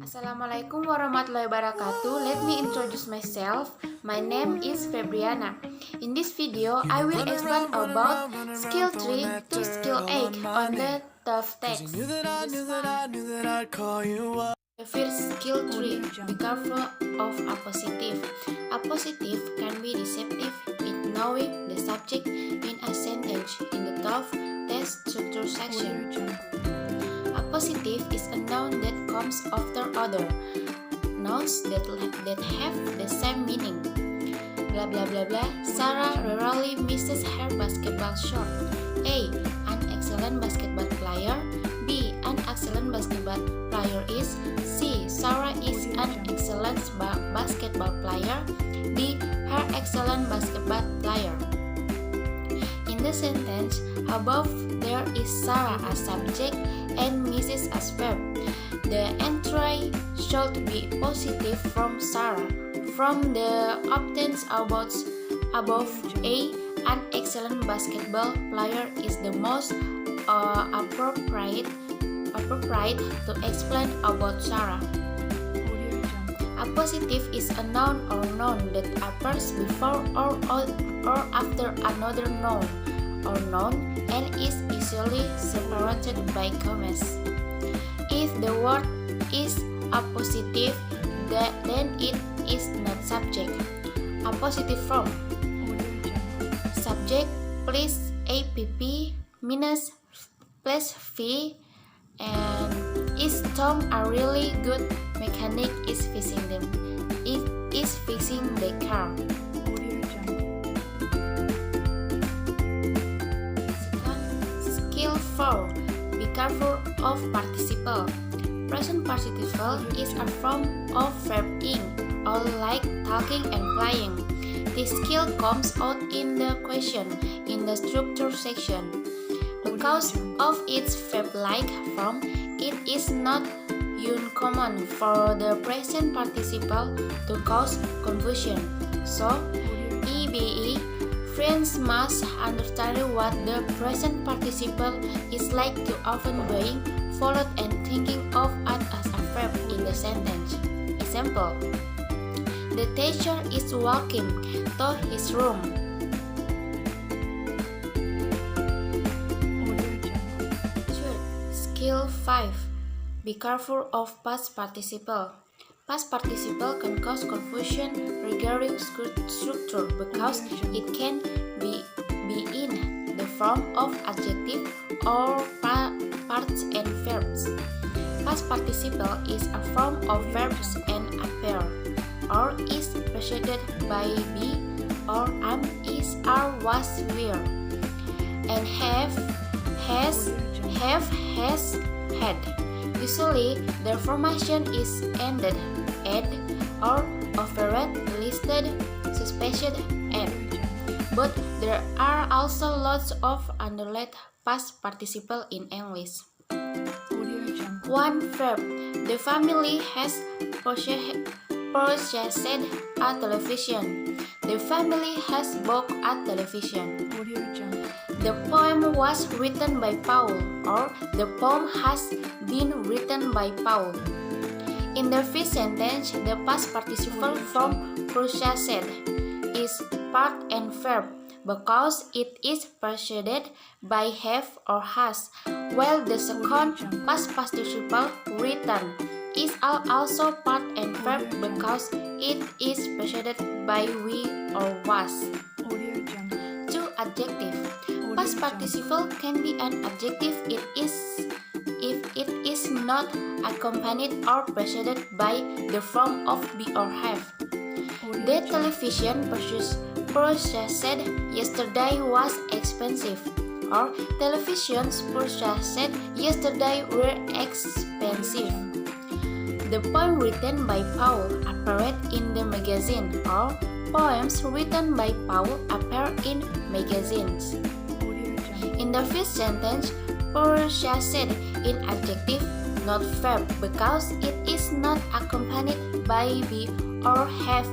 Assalamualaikum warahmatullahi wabarakatuh. Let me introduce myself. My name is Febriana. In this video, I will explain about skill 3 to skill 8 on the tough text. The first skill 3, be careful of appositive. Appositive can be deceptive in knowing the subject in a sentence in the tough text structure section. Appositive is a noun that comes after other nouns that have the same meaning. Blah blah blah blah. Sarah rarely misses her basketball shot. A. An excellent basketball player. B. An excellent basketball player is. C. Sarah is an excellent basketball player. D. Her excellent basketball player. In the sentence above, there is Sarah as subject and Mrs. as verb. The entry should be positive from Sarah. From the options above, A. An excellent basketball player is the most appropriate to explain about Sarah. Appositive is a noun or noun that appears before or after another noun or noun and is easily separated by commas. If the word is appositive, then it is not subject. Appositive form. Subject plus app minus plus v, and is Tom a really good mechanic is fixing them. It is fixing the car. Skill 4. Be careful of participle. Present participle is a form of verb ing, or like talking and playing. This skill comes out in the question in the structure section. Because of its verb-like form, it is not uncommon for the present participle to cause confusion. So, EBE, friends must understand what the present participle is like to often being followed and thinking of it as a verb in the sentence. Example: the teacher is walking to his room. Skill 5. Be careful of past participle. Past participle can cause confusion regarding structure because it can be in the form of adjective or parts and verbs. Past participle is a form of verbs and appear or is preceded by be or am, is, are, was, were, and have, has, had. Usually, the formation is ended, at, or overed, listed, suspected, at. But there are also lots of underlined past participle in English. 1. Verb. The family has purchased a television. The family has bought a television. The poem was written by Paul, or the poem has been written by Paul. In the first sentence, the past participle form purchased is part and verb because it is preceded by have or has, while the second past participle written is also part and verb because it is preceded by we or was. 2. Adjective. Past participle can be an adjective if it is not accompanied or preceded by the form of be or have. The television purchased yesterday was expensive, or televisions purchased yesterday were expensive. The poem written by Paul appeared in the magazine, or poems written by Paul appear in magazines. In the first sentence, purchased in adjective, not verb, because it is not accompanied by be or have,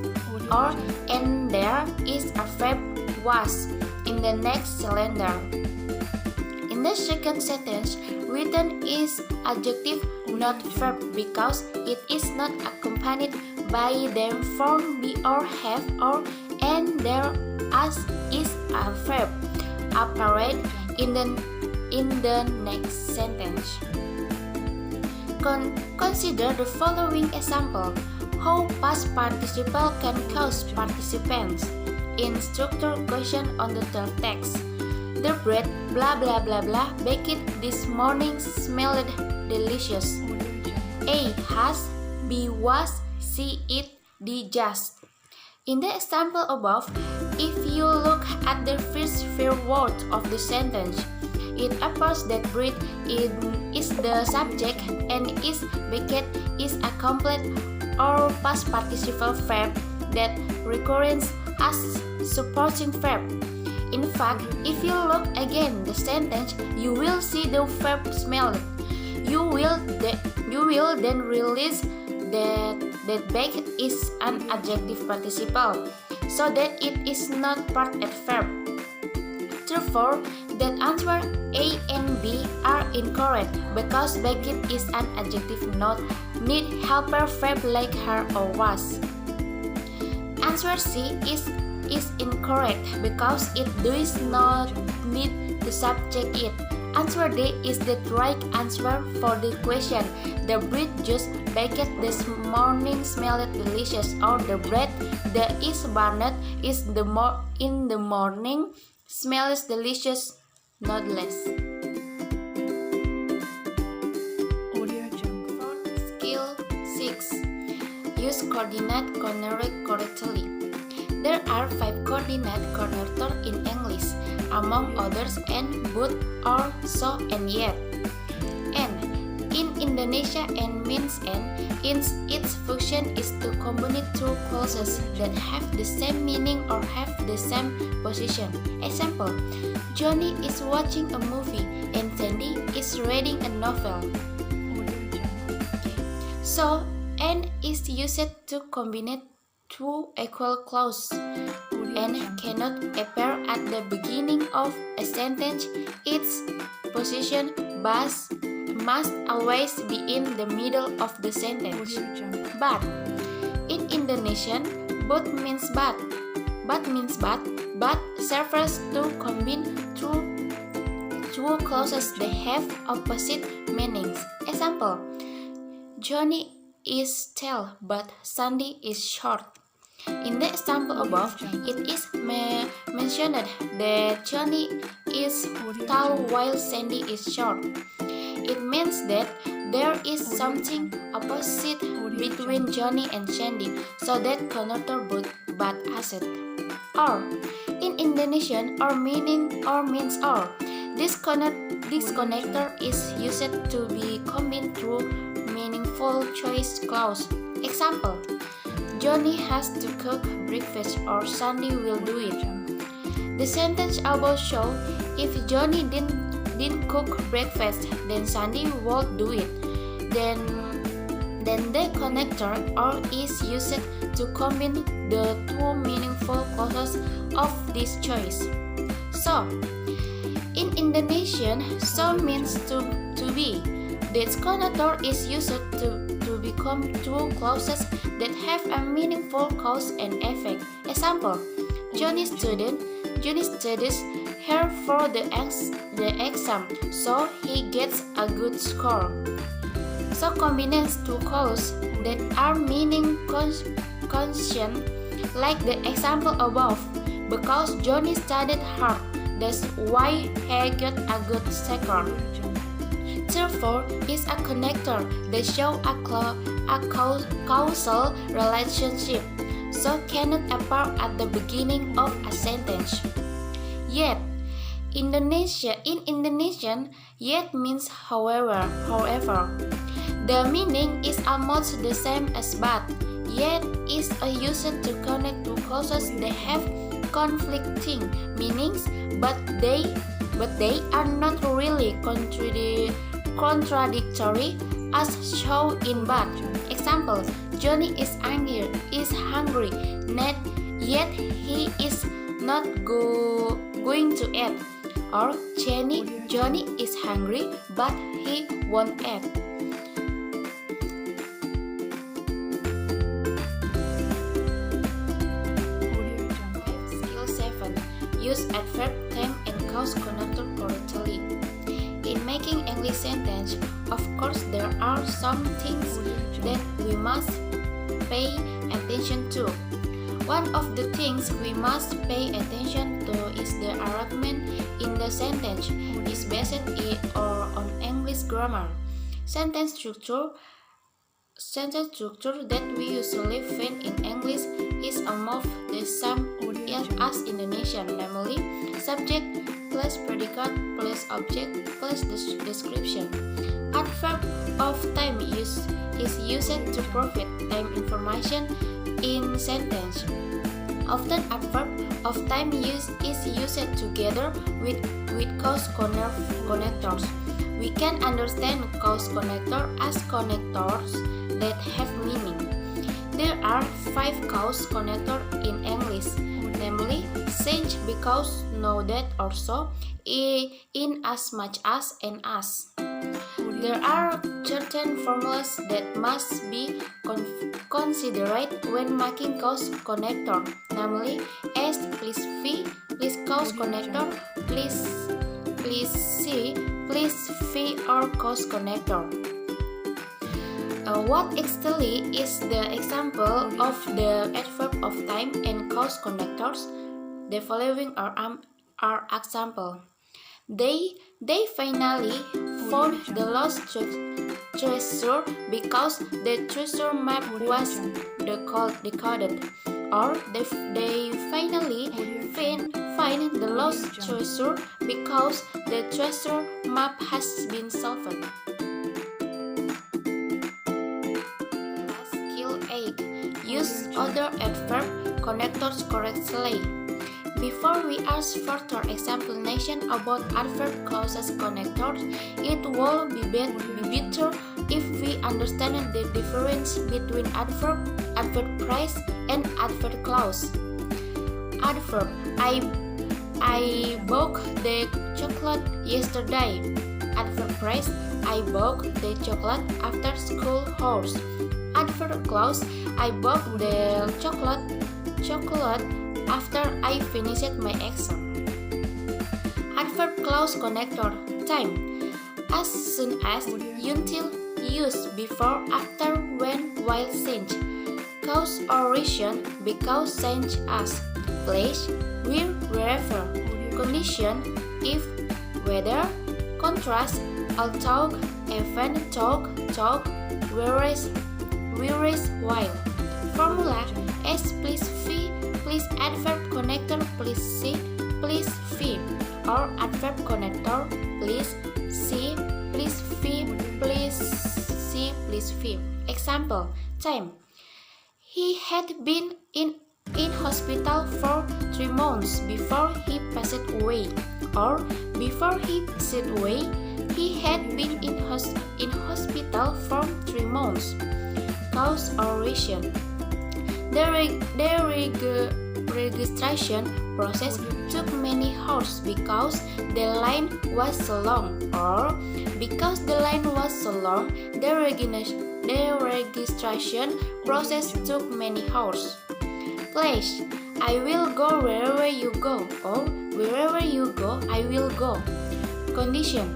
or and there is a verb was in the next cylinder. In the second sentence, Written is adjective, not verb, because it is not accompanied by the form be or have or and there as is a verb apparent in the next sentence. Consider the following example. How past participle can cause participants. In structure question on the third text. The bread blah blah blah blah baked this morning smelled delicious. A has, B was, C it, D just. In the example above, if you look at the first few words of the sentence, it appears that bread is the subject and is baked is a complete or past participle verb that recurs as supporting verb. In fact, if you look again the sentence, you will see the verb smelled. You will then realize that baked is an adjective participle, so that it is not part of verb. Therefore, that answer A and B are incorrect because baked is an adjective, not need helper verb like her or was. Answer C is incorrect because it does not need the subject it. Answer D is the right answer for the question. The bread just baked this morning smelled delicious, or the bread that is burned is in the morning smells delicious, not less. Skill 6. Use coordinate connector correctly. There are 5 coordinate connectors in English, among others and, but, or, so, and yet. And in Indonesia and means and, its function is to combine two clauses that have the same meaning or have the same position. Example, Johnny is watching a movie and Sandy is reading a novel. So, and is used to combine two equal clauses and cannot appear at the beginning of a sentence. Its position must always be in the middle of the sentence. But in Indonesian, both means but serves to combine two clauses that have opposite meanings. Example, Johnny is tall but Sandy is short. In the example above, it is mentioned that Johnny is tall while Sandy is short. It means that there is something opposite between Johnny and Sandy, so that connector but asset. Or in Indonesian, or means or. This connector is used to be combined through meaningful choice clause. Example, Johnny has to cook breakfast or Sandy will do it. The sentence above show if Johnny didn't cook breakfast, then Sandy won't do it. Then the connector or is used to combine the two meaningful clauses of this choice. So, in Indonesian, so means to be. This connector is used to become two clauses that have a meaningful cause and effect. Example, Johnny studies hard for the exam, so he gets a good score. So combines two clauses that are meaning conscient, like the example above. Because Johnny studied hard, that's why he got a good score. Therefore, is a connector that shows a causal relationship, so cannot appear at the beginning of a sentence. Yet, in Indonesian, yet means however. The meaning is almost the same as but. Yet is used to connect two clauses that have conflicting meanings, but they are not really contradictory as shown in but. Example, Johnny is hungry, yet he is not going to eat. Or Johnny is hungry but he won't eat. Skill 7. Use adverb, time, and cause connector correctly. In making English sentence, of course there are some things that we must pay attention to. One of the things we must pay attention to is the arrangement in the sentence. Is based on English grammar. Sentence structure that we usually find in English is almost the same as Indonesian, namely subject plus predicate plus object plus description. Adverb of time is used to provide time information in sentence. Often adverb of time is used together with cause connectors. We can understand cause connector as connectors that have meaning. There are 5 cause connectors in English, namely since, because, no, that, or so, in, as much as, and as. There are certain formulas that must be considered when making cause connector, namely S plus V plus cause connector plus C plus V or cause connector. What exactly is the example of the adverb of time and cause connectors? The following are example. They finally found the lost treasure because the treasure map was decoded. Or they finally find the lost treasure because the treasure map has been solved. Skill 8. Use other adverb connectors correctly. Before we ask further explanation about adverb clauses connectors, it will be better if we understand the difference between adverb phrase, and adverb clause. Adverb: I bought the chocolate yesterday. Adverb phrase: I bought the chocolate after school hours. Adverb clause: I bought the chocolate after I finished my exam. Adverb clause connector: time, as soon as, until, use, before, after, when, while, since. Cause or reason: because, since, as. Place: where, wherever. Condition: if, whether. Contrast: although, even, talk, whereas, while. Formula: S plus V plus adverb connector plus C plus V, or adverb connector plus C plus V plus C plus V. Example: time. He had been in hospital for 3 months before he passed away. Or before he passed away, he had been in hospital for 3 months. Cause or reason: the registration process took many hours because the line was so long. Or because the line was so long, the registration process took many hours. Place: I will go wherever you go. Or wherever you go, I will go. Condition: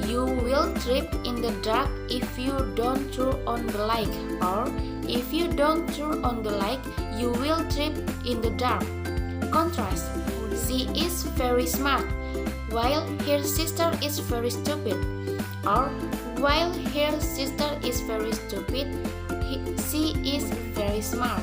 you will trip in the dark if you don't turn on the light. Or if you don't turn on the light, you will trip in the dark. Contrast: she is very smart, while her sister is very stupid. Or while her sister is very stupid, she is very smart.